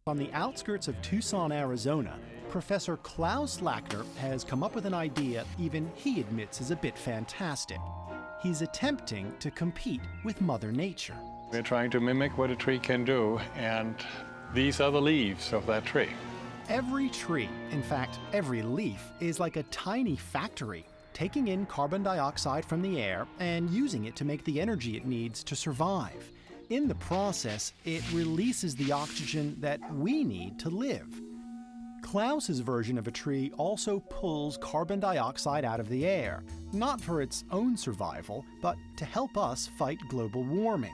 On the outskirts of Tucson, Arizona, Professor Klaus Lackner has come up with an idea even he admits is a bit fantastic. He's attempting to compete with Mother Nature. We're trying to mimic what a tree can do, and these are the leaves of that tree. Every tree, in fact, every leaf, is like a tiny factory, taking in carbon dioxide from the air and using it to make the energy it needs to survive. In the process, it releases the oxygen that we need to live. Klaus's version of a tree also pulls carbon dioxide out of the air, not for its own survival, but to help us fight global warming.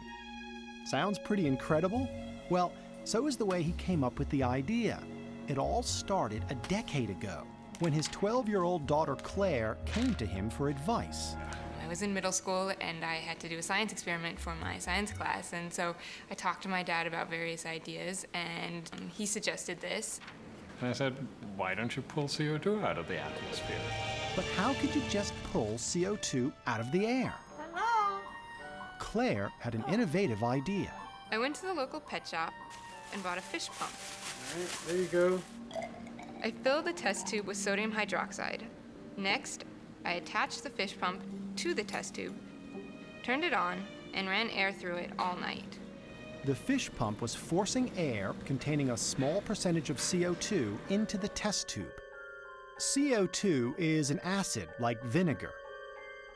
Sounds pretty incredible? Well, so is the way he came up with the idea. It all started a decade ago, when his 12-year-old daughter Claire came to him for advice. I was in middle school and I had to do a science experiment for my science class, and so I talked to my dad about various ideas, and he suggested this. And I said, why don't you pull CO2 out of the atmosphere? But how could you just pull CO2 out of the air? Claire had an innovative idea. I went to the local pet shop and bought a fish pump. All right, there you go. I filled the test tube with sodium hydroxide. Next, I attached the fish pump to the test tube, turned it on, and ran air through it all night. The fish pump was forcing air containing a small percentage of CO2 into the test tube. CO2 is an acid like vinegar.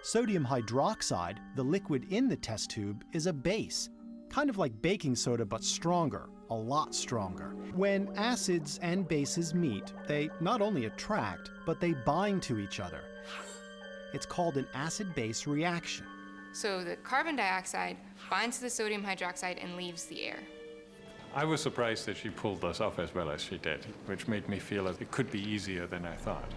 Sodium hydroxide, the liquid in the test tube, is a base, kind of like baking soda but stronger, a lot stronger. When acids and bases meet, they not only attract, but they bind to each other. It's called an acid-base reaction. So the carbon dioxide binds to the sodium hydroxide and leaves the air. I was surprised that she pulled this off as well as she did, which made me feel that it could be easier than I thought.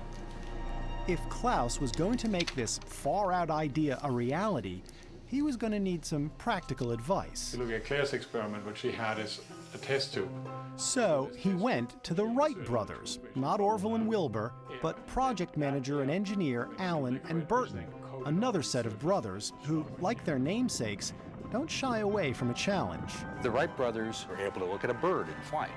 If Klaus was going to make this far-out idea a reality, he was going to need some practical advice. If you look at Claire's experiment, what she had is a test tube. So he went to the Wright brothers, not Orville and Wilbur, but project manager and engineer Alan and Burton, another set of brothers who, like their namesakes, don't shy away from a challenge. The Wright brothers were able to look at a bird in flight,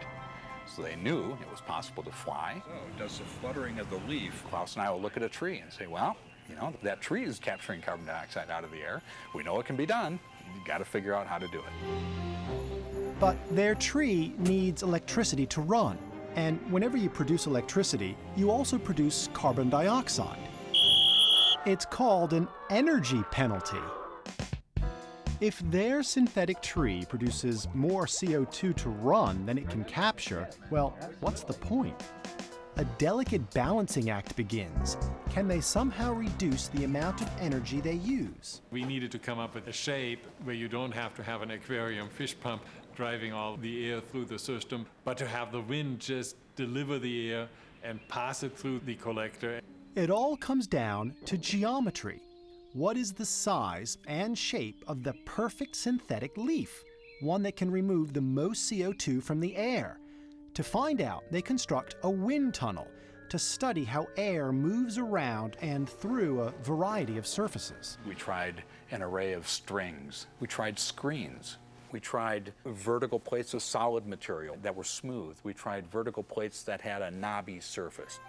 so they knew it was possible to fly. So does the fluttering of the leaf. Klaus and I will look at a tree and say, well, you know, that tree is capturing carbon dioxide out of the air. We know it can be done. You've got to figure out how to do it. But their tree needs electricity to run. And whenever you produce electricity, you also produce carbon dioxide. It's called an energy penalty. If their synthetic tree produces more CO2 to run than it can capture, well, what's the point? A delicate balancing act begins. Can they somehow reduce the amount of energy they use? We needed to come up with a shape where you don't have to have an aquarium fish pump driving all the air through the system, but to have the wind just deliver the air and pass it through the collector. It all comes down to geometry. What is the size and shape of the perfect synthetic leaf, one that can remove the most CO2 from the air? To find out, they construct a wind tunnel to study how air moves around and through a variety of surfaces. We tried an array of strings. We tried screens. We tried vertical plates of solid material that were smooth. We tried vertical plates that had a knobby surface.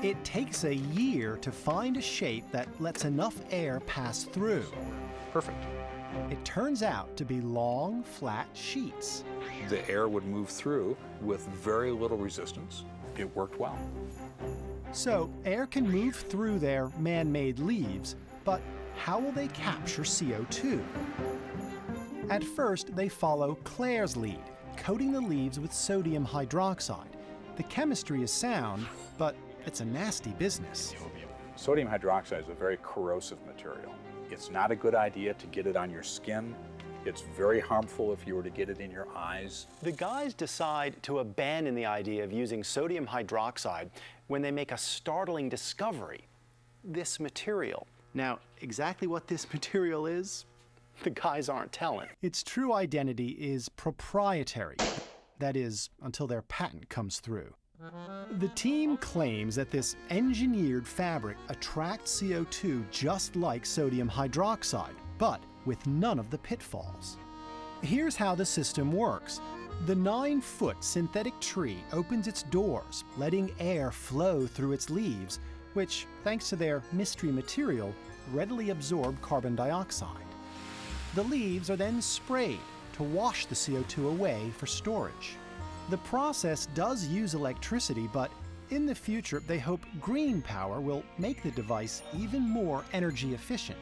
It takes a year to find a shape that lets enough air pass through. Perfect. It turns out to be long, flat sheets. The air would move through with very little resistance. It worked well. So air can move through their man-made leaves, but how will they capture CO2? At first, they follow Claire's lead, coating the leaves with sodium hydroxide. The chemistry is sound, but it's a nasty business. Sodium hydroxide is a very corrosive material. It's not a good idea to get it on your skin. It's very harmful if you were to get it in your eyes. The guys decide to abandon the idea of using sodium hydroxide when they make a startling discovery: this material. Now, exactly what this material is, the guys aren't telling. Its true identity is proprietary. That is, until their patent comes through. The team claims that this engineered fabric attracts CO2 just like sodium hydroxide, but with none of the pitfalls. Here's how the system works. The 9-foot synthetic tree opens its doors, letting air flow through its leaves, which, thanks to their mystery material, readily absorb carbon dioxide. The leaves are then sprayed to wash the CO2 away for storage. The process does use electricity, but in the future they hope green power will make the device even more energy efficient.